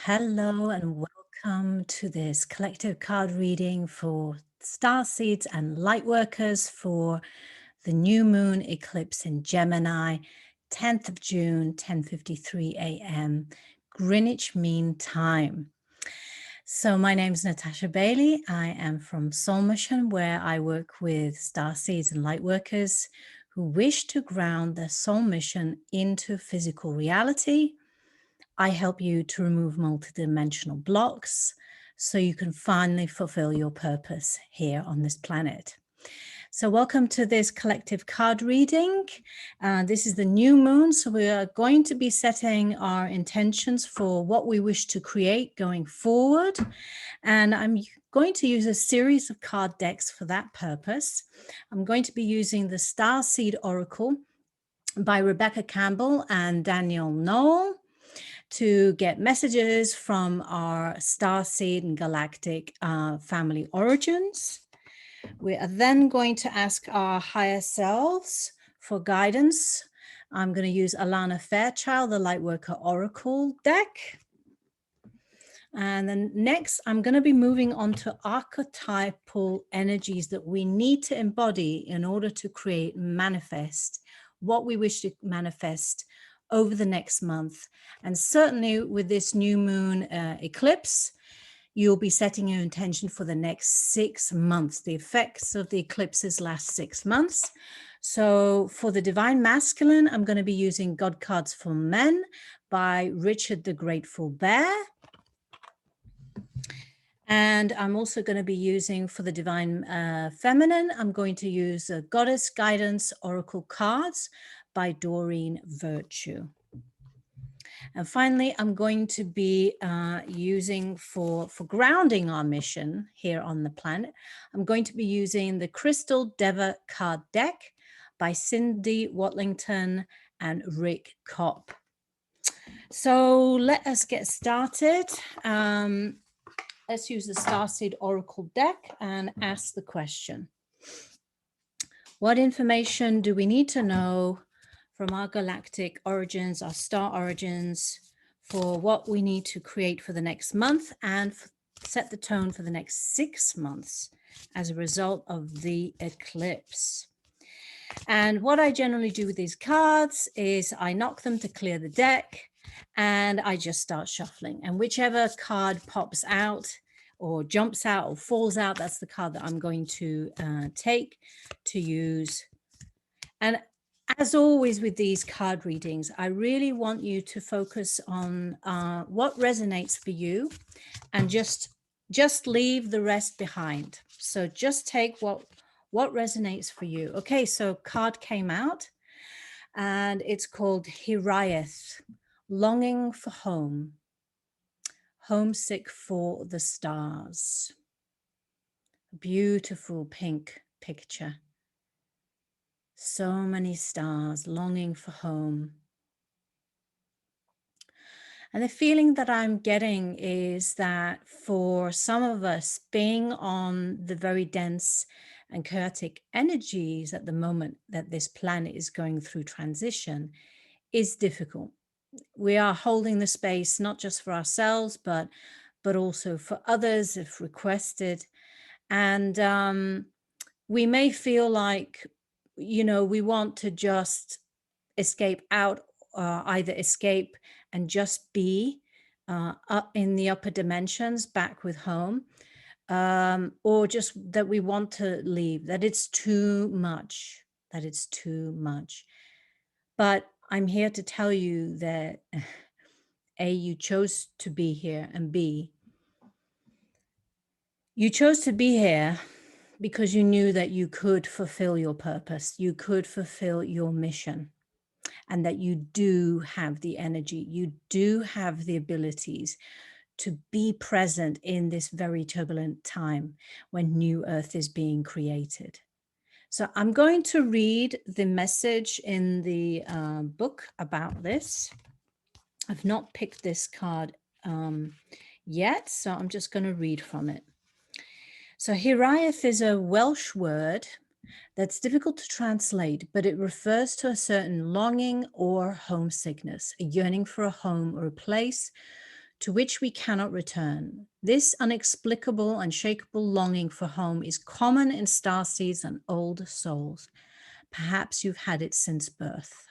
Hello and welcome to this collective card reading for Starseeds and Lightworkers for the new moon eclipse in Gemini, 10th of June, 10:53 a.m. Greenwich Mean Time. So my name is Natasha Bailey. I am from Soul Mission, where I work with Starseeds and Lightworkers who wish to ground their soul mission into physical reality. I help you to remove multidimensional blocks so you can finally fulfill your purpose here on this planet. So welcome to this collective card reading. This is the new moon, so we are going to be setting our intentions for what we wish to create going forward. And I'm going to use a series of card decks for that purpose. I'm going to be using the Starseed Oracle by Rebecca Campbell and Danielle Noel to get messages from our Starseed and galactic family origins. We are then going to ask our higher selves for guidance. I'm going to use Alana Fairchild, the Lightworker Oracle deck. And then next, I'm going to be moving on to archetypal energies that we need to embody in order to create and manifest what we wish to manifest over the next month. And certainly with this new moon eclipse, you'll be setting your intention for the next 6 months. The effects of the eclipses last 6 months. So for the Divine Masculine, I'm going to be using God Cards for Men by Richard the Grateful Bear. And I'm also going to be using for the Divine Feminine, I'm going to use Goddess Guidance Oracle Cards by Doreen Virtue. And finally, I'm going to be using for grounding our mission here on the planet, I'm going to be using the Crystal Deva card deck by Cindy Watlington and Rick Kopp. So let us get started. Let's use the Starseed Oracle deck and ask the question. What information do we need to know from our galactic origins, our star origins, for what we need to create for the next month and set the tone for the next 6 months as a result of the eclipse? And what I generally do with these cards is I knock them to clear the deck and I just start shuffling. And whichever card pops out or jumps out or falls out, that's the card that I'm going to take to use. And as always with these card readings, I really want you to focus on what resonates for you and just leave the rest behind. So just take what resonates for you. Okay, so card came out and it's called Hiriath, Longing for Home, Homesick for the Stars. Beautiful pink picture. So many stars, longing for home. And the feeling that I'm getting is that for some of us, being on the very dense and chaotic energies at the moment that this planet is going through transition is difficult. We are holding the space, not just for ourselves, but also for others if requested. And we may feel like, you know, we want to just escape out, either escape and just be up in the upper dimensions back with home, or just that we want to leave, that it's too much, But I'm here to tell you that A, you chose to be here, and B, you chose to be here because you knew that you could fulfill your purpose, you could fulfill your mission, and that you do have the energy, you do have the abilities to be present in this very turbulent time when New Earth is being created. So I'm going to read the message in the book about this. I've not picked this card yet, so I'm just going to read from it. So Hiriath is a Welsh word that's difficult to translate, but it refers to a certain longing or homesickness, a yearning for a home or a place to which we cannot return. This unexplicable, unshakable longing for home is common in starseeds and old souls. Perhaps you've had it since birth.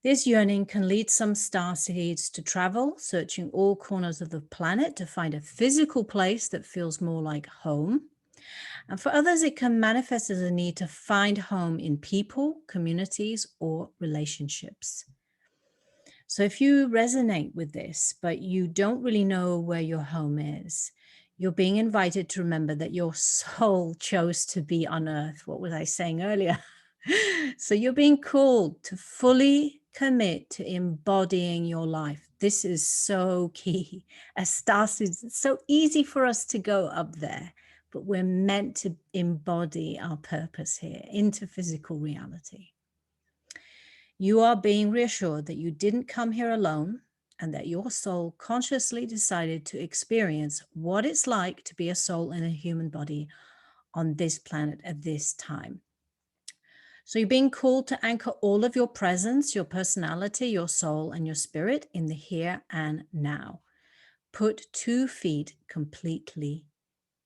This yearning can lead some starseeds to travel, searching all corners of the planet to find a physical place that feels more like home. And for others, it can manifest as a need to find home in people, communities, or relationships. So if you resonate with this, but you don't really know where your home is, you're being invited to remember that your soul chose to be on Earth. What was I saying earlier? So you're being called to fully commit to embodying your life. This is so key. As starseeds, it's so easy for us to go up there, but we're meant to embody our purpose here into physical reality. You are being reassured that you didn't come here alone and that your soul consciously decided to experience what it's like to be a soul in a human body on this planet at this time. So you're being called to anchor all of your presence, your personality, your soul, and your spirit in the here and now. Put 2 feet completely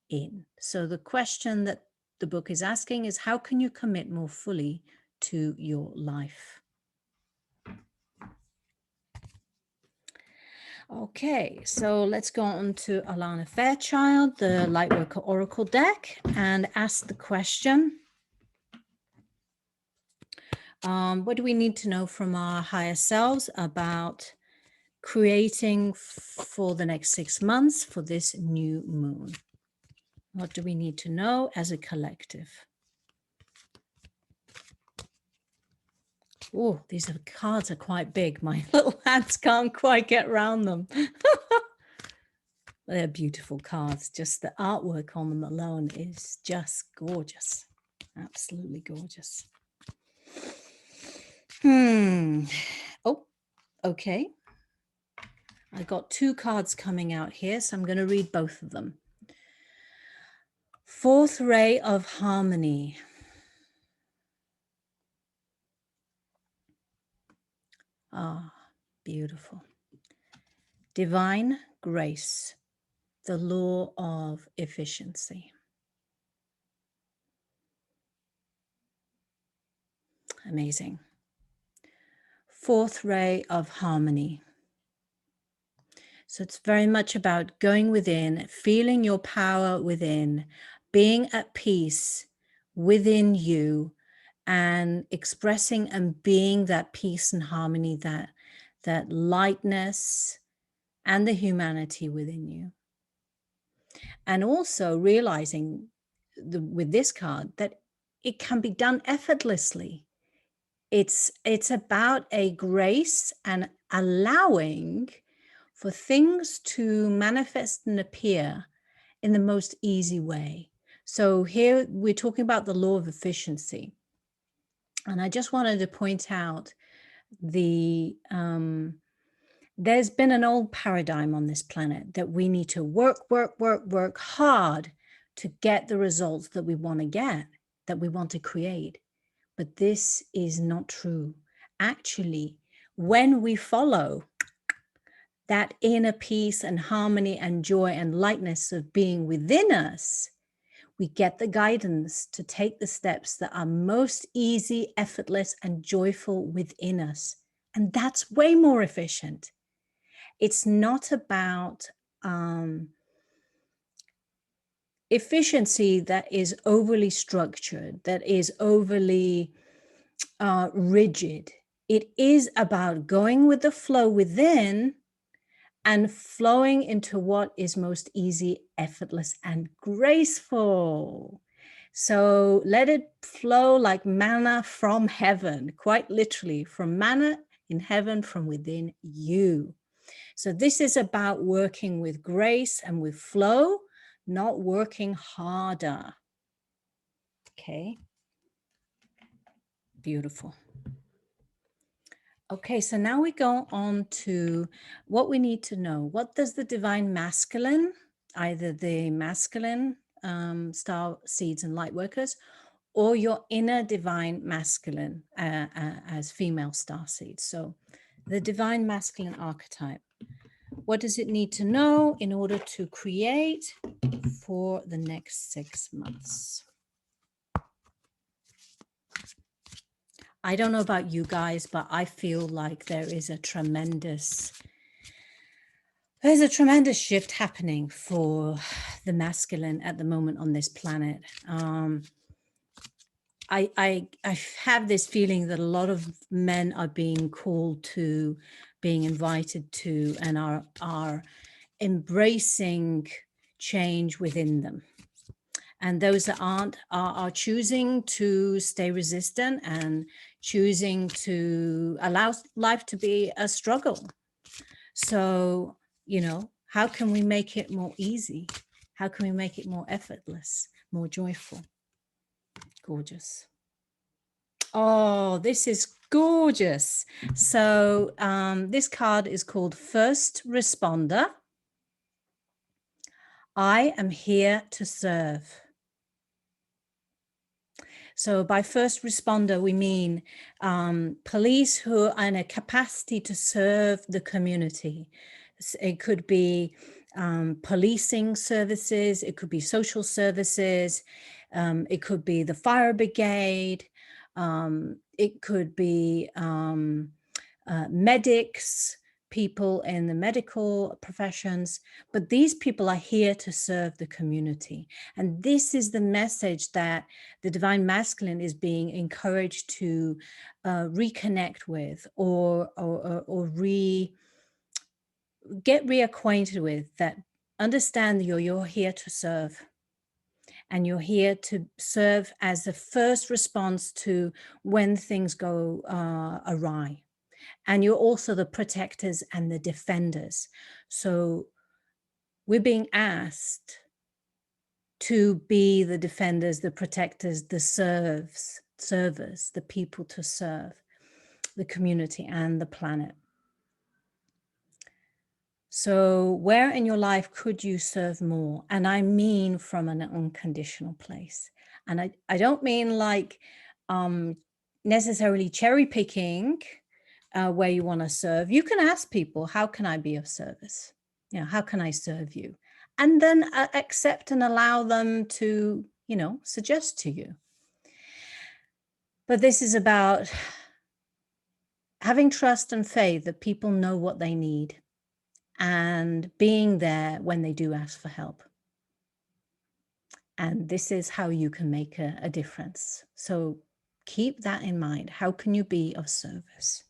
in. So the question that the book is asking is, how can you commit more fully to your life? Okay, so let's go on to Alana Fairchild, the Lightworker Oracle deck, and ask the question, what do we need to know from our higher selves about creating for the next 6 months for this new moon? What do we need to know as a collective? Oh, these cards are quite big. My little hands can't quite get around them. They're beautiful cards. Just the artwork on them alone is just gorgeous. Absolutely gorgeous. Oh, okay. I got 2 cards coming out here, so I'm going to read both of them. 4th ray of harmony. Ah, beautiful. Divine grace, the law of efficiency. Amazing. 4th ray of harmony. So it's very much about going within, feeling your power within, being at peace within you, and expressing and being that peace and harmony, that lightness and the humanity within you. And also realizing with this card that it can be done effortlessly. It's about a grace and allowing for things to manifest and appear in the most easy way. So here we're talking about the law of efficiency. And I just wanted to point out there's been an old paradigm on this planet that we need to work hard to get the results that we want to get, that we want to create. But this is not true. Actually, when we follow that inner peace and harmony and joy and lightness of being within us, we get the guidance to take the steps that are most easy, effortless, and joyful within us. And that's way more efficient. It's not about efficiency that is overly structured, that is overly rigid. It is about going with the flow within and flowing into what is most easy, effortless, and graceful. So let it flow like manna from heaven, quite literally, from manna in heaven from within you. So this is about working with grace and with flow, not working harder. Okay. Beautiful. Okay, so now we go on to what we need to know. What does the divine masculine, either the masculine star seeds and light workers, or your inner divine masculine as female star seeds? So The divine masculine archetype. What does it need to know in order to create for the next 6 months? I don't know about you guys, but I feel like there's a tremendous shift happening for the masculine at the moment on this planet. I have this feeling that a lot of men are being called to, being invited to, and are embracing change within them. And those that aren't are choosing to stay resistant and choosing to allow life to be a struggle. So, you know, how can we make it more easy? How can we make it more effortless, more joyful? Gorgeous. Oh, this is gorgeous. So this card is called First Responder. I am here to serve. So by first responder, we mean police who are in a capacity to serve the community. It could be policing services, it could be social services, it could be the fire brigade, it could be medics, people in the medical professions, but these people are here to serve the community. And this is the message that the divine masculine is being encouraged to reconnect with or get reacquainted with, that understand that you're here to serve. And you're here to serve as the first response to when things go awry. And you're also the protectors and the defenders. So we're being asked to be the defenders, the protectors, the servers, the people to serve the community and the planet. So where in your life could you serve more? And I mean from an unconditional place. And I don't mean like necessarily cherry picking where you want to serve. You can ask people, how can I be of service? You know, how can I serve you? And then accept and allow them to, you know, suggest to you. But this is about having trust and faith that people know what they need and being there when they do ask for help. And this is how you can make a difference. So keep that in mind. How can you be of service?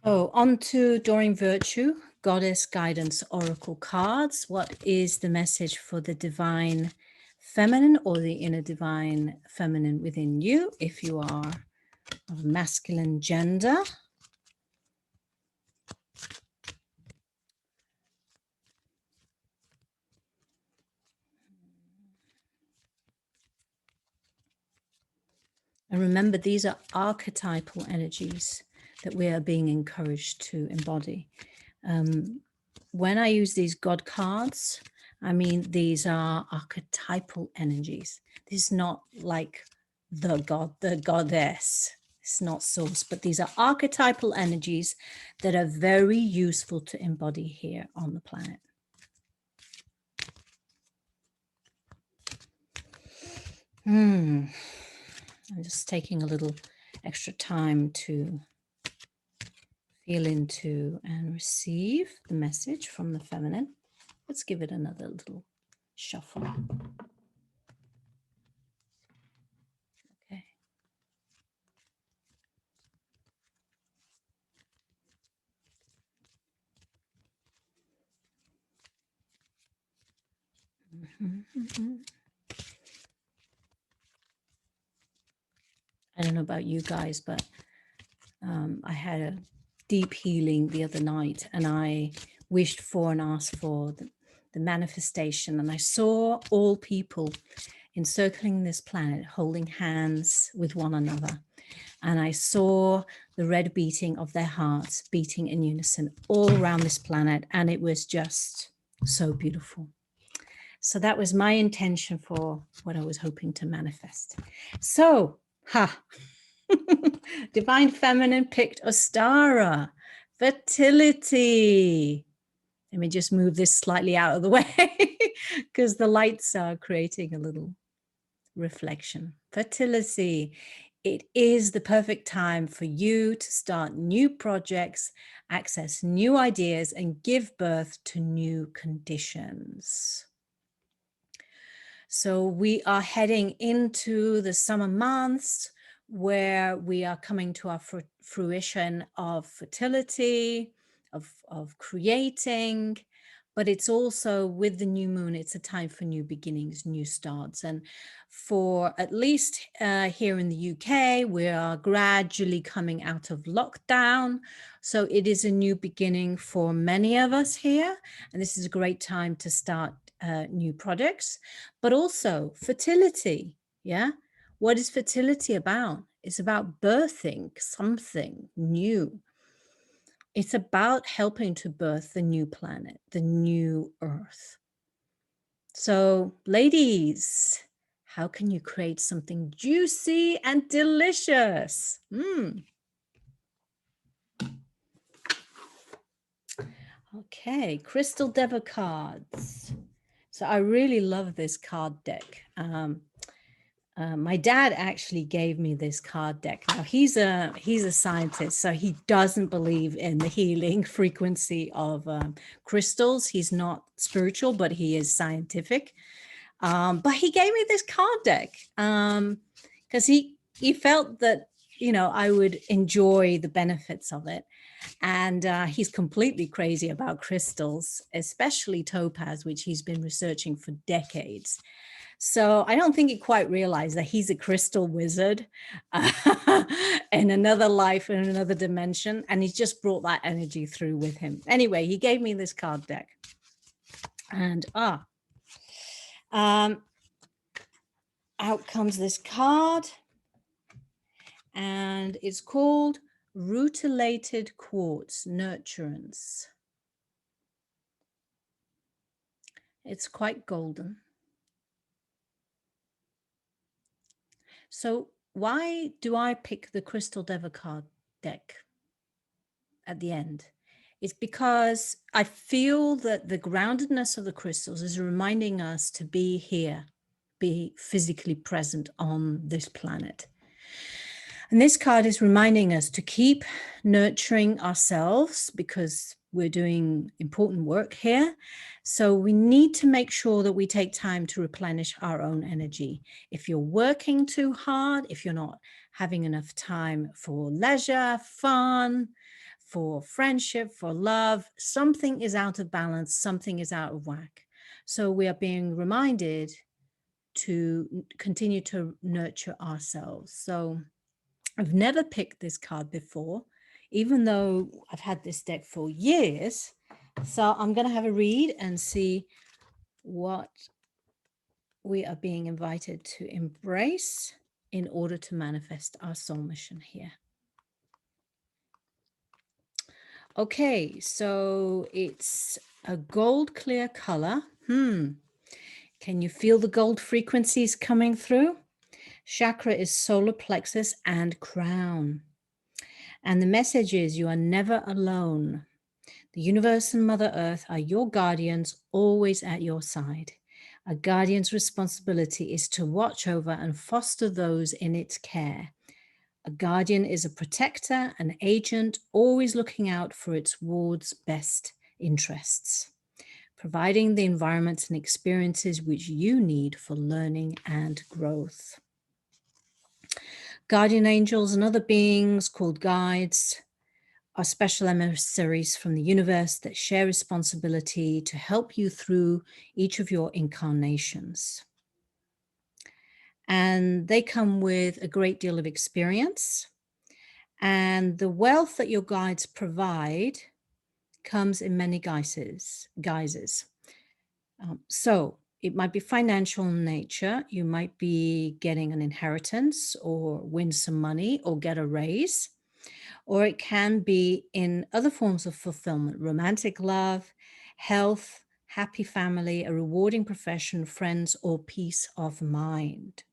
So on to Doreen Virtue, Goddess Guidance Oracle cards. What is the message for the divine feminine or the inner divine feminine within you if you are of masculine gender? And remember, these are archetypal energies that we are being encouraged to embody. When I use these God cards, I mean, these are archetypal energies. This is not like the God, the goddess. It's not source, but these are archetypal energies that are very useful to embody here on the planet. I'm just taking a little extra time to feel into and receive the message from the feminine. Let's give it another little shuffle. Okay. I don't know about you guys, but I had a deep healing the other night, and I wished for and asked for the manifestation. And I saw all people encircling this planet, holding hands with one another. And I saw the red beating of their hearts beating in unison all around this planet. And it was just so beautiful. So that was my intention for what I was hoping to manifest. So, Divine Feminine picked Ostara, fertility. Let me just move this slightly out of the way because the lights are creating a little reflection. Fertility. It is the perfect time for you to start new projects, access new ideas, and give birth to new conditions. So we are heading into the summer months where we are coming to our fruition of fertility, of creating, but it's also with the new moon, it's a time for new beginnings, new starts. And for at least here in the UK, we are gradually coming out of lockdown. So it is a new beginning for many of us here. And this is a great time to start new projects, but also fertility. Yeah. What is fertility about? It's about birthing something new. It's about helping to birth the new planet, the new Earth. So, ladies, how can you create something juicy and delicious? Okay, Crystal Deva cards. So I really love this card deck. My dad actually gave me this card deck. Now he's a scientist, so he doesn't believe in the healing frequency of crystals. He's not spiritual, but he is scientific. But he gave me this card deck because he felt that, you know, I would enjoy the benefits of it. And he's completely crazy about crystals, especially topaz, which he's been researching for decades. So I don't think he quite realized that he's a crystal wizard in another life, in another dimension. And he's just brought that energy through with him. Anyway, he gave me this card deck. And out comes this card. And it's called Rutilated Quartz Nurturance. It's quite golden. So why do I pick the Crystal Deva card deck at the end? It's because I feel that the groundedness of the crystals is reminding us to be here, be physically present on this planet. And this card is reminding us to keep nurturing ourselves because we're doing important work here. So we need to make sure that we take time to replenish our own energy. If you're working too hard, if you're not having enough time for leisure, fun, for friendship, for love, something is out of balance, something is out of whack. So we are being reminded to continue to nurture ourselves. So I've never picked this card before, even though I've had this deck for years. So I'm going to have a read and see what we are being invited to embrace in order to manifest our soul mission here. Okay, so it's a gold clear color. Can you feel the gold frequencies coming through? Chakra is solar plexus and crown. And the message is you are never alone. The universe and Mother Earth are your guardians, always at your side. A guardian's responsibility is to watch over and foster those in its care. A guardian is a protector, an agent, always looking out for its ward's best interests, providing the environments and experiences which you need for learning and growth. Guardian angels and other beings called guides are special emissaries from the universe that share responsibility to help you through each of your incarnations. And they come with a great deal of experience. And the wealth that your guides provide comes in many guises. So it might be financial in nature. You might be getting an inheritance or win some money or get a raise. Or it can be in other forms of fulfillment, romantic love, health, happy family, a rewarding profession, friends, or peace of mind.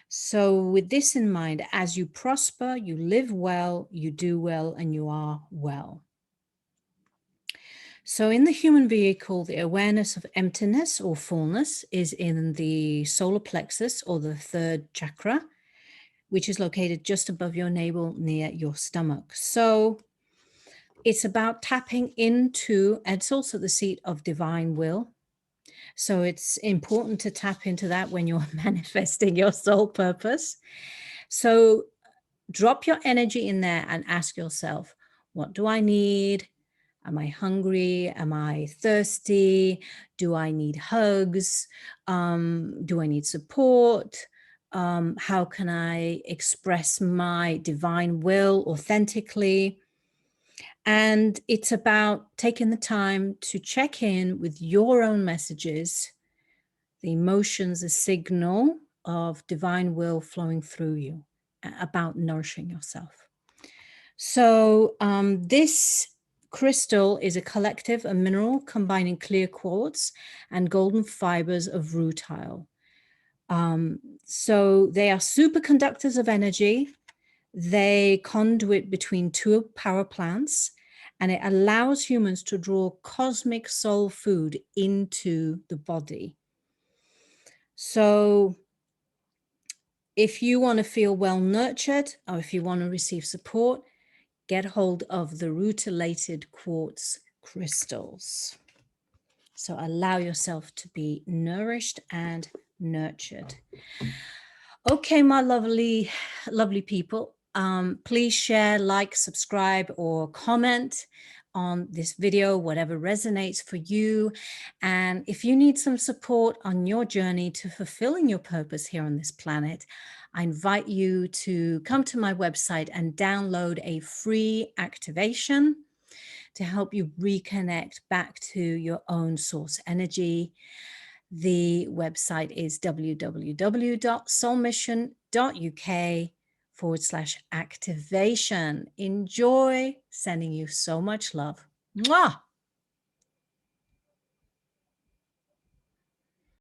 So with this in mind, as you prosper, you live well, you do well, and you are well. So in the human vehicle, the awareness of emptiness or fullness is in the solar plexus, or the third chakra, which is located just above your navel near your stomach. So it's about tapping into, and it's also the seat of divine will. So it's important to tap into that when you're manifesting your soul purpose. So drop your energy in there and ask yourself, what do I need? Am I hungry? Am I thirsty? Do I need hugs? Do I need support? How can I express my divine will authentically? And it's about taking the time to check in with your own messages, the emotions, a signal of divine will flowing through you, about nourishing yourself. So this crystal is a collective, a mineral combining clear quartz and golden fibers of rutile. So they are superconductors of energy. They conduit between two power plants, and it allows humans to draw cosmic soul food into the body. So if you want to feel well nurtured, or if you want to receive support, get hold of the rutilated quartz crystals. So allow yourself to be nourished and nurtured. Okay, my lovely, lovely people. Please share, like, subscribe, or comment on this video, whatever resonates for you. And if you need some support on your journey to fulfilling your purpose here on this planet, I invite you to come to my website and download a free activation to help you reconnect back to your own source energy. The website is www.soulmission.uk/activation. Enjoy. Sending you so much love. Mwah!